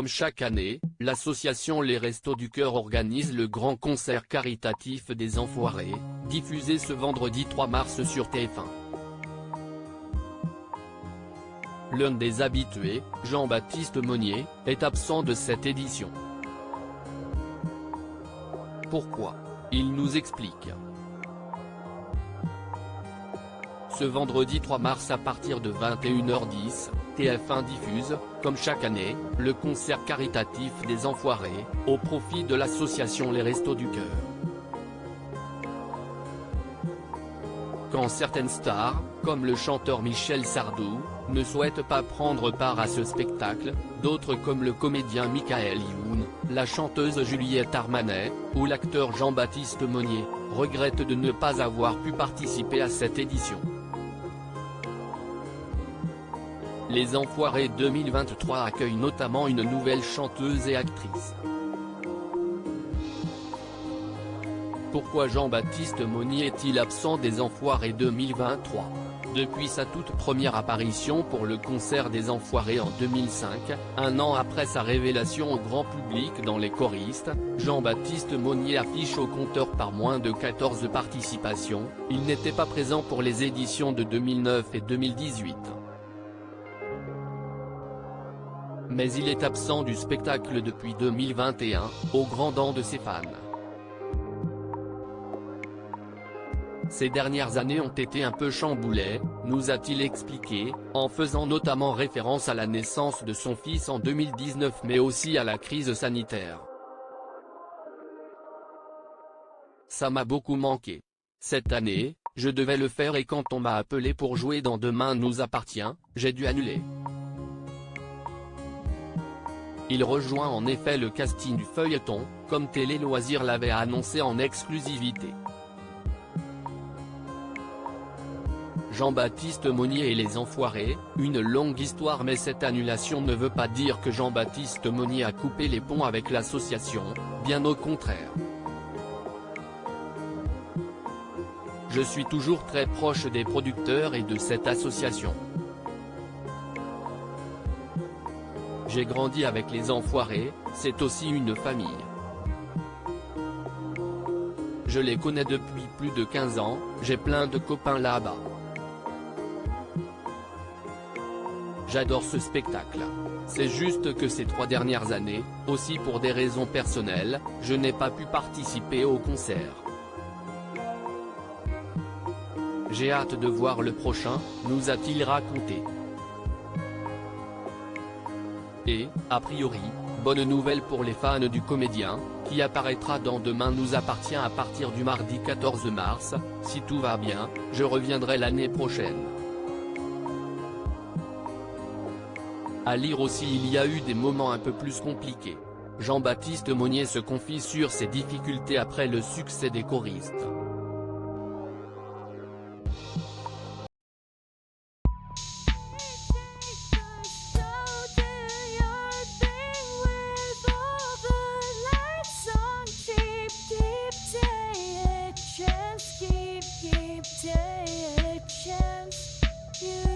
Comme chaque année, l'association Les Restos du Cœur organise le grand concert caritatif des Enfoirés, diffusé ce vendredi 3 mars sur TF1. L'un des habitués, Jean-Baptiste Monnier, est absent de cette édition. Pourquoi? Il nous explique. Ce vendredi 3 mars à partir de 21h10, TF1 diffuse, comme chaque année, le concert caritatif des Enfoirés, au profit de l'association Les Restos du Cœur. Quand certaines stars, comme le chanteur Michel Sardou, ne souhaitent pas prendre part à ce spectacle, d'autres comme le comédien Michael Youn, la chanteuse Juliette Armanet, ou l'acteur Jean-Baptiste Monnier, regrettent de ne pas avoir pu participer à cette édition. Les Enfoirés 2023 accueillent notamment une nouvelle chanteuse et actrice. Pourquoi Jean-Baptiste Monnier est-il absent des Enfoirés 2023? Depuis sa toute première apparition pour le concert des Enfoirés en 2005, un an après sa révélation au grand public dans Les Choristes, Jean-Baptiste Monnier affiche au compteur par moins de 14 participations, il n'était pas présent pour les éditions de 2009 et 2018. Mais il est absent du spectacle depuis 2021, au grand dam de ses fans. Ces dernières années ont été un peu chamboulées, nous a-t-il expliqué, en faisant notamment référence à la naissance de son fils en 2019 mais aussi à la crise sanitaire. Ça m'a beaucoup manqué. Cette année, je devais le faire et quand on m'a appelé pour jouer dans Demain nous appartient, j'ai dû annuler. Il rejoint en effet le casting du feuilleton, comme Télé Loisirs l'avait annoncé en exclusivité. Jean-Baptiste Monnier et les Enfoirés, une longue histoire mais cette annulation ne veut pas dire que Jean-Baptiste Monnier a coupé les ponts avec l'association, bien au contraire. Je suis toujours très proche des producteurs et de cette association. J'ai grandi avec les Enfoirés, c'est aussi une famille. Je les connais depuis plus de 15 ans, j'ai plein de copains là-bas. J'adore ce spectacle. C'est juste que ces 3 dernières années, aussi pour des raisons personnelles, je n'ai pas pu participer au concert. J'ai hâte de voir le prochain, nous a-t-il raconté. Et, a priori, bonne nouvelle pour les fans du comédien, qui apparaîtra dans Demain nous appartient à partir du mardi 14 mars, si tout va bien, je reviendrai l'année prochaine. À lire aussi il y a eu des moments un peu plus compliqués. Jean-Baptiste Monnier se confie sur ses difficultés après le succès des Choristes. You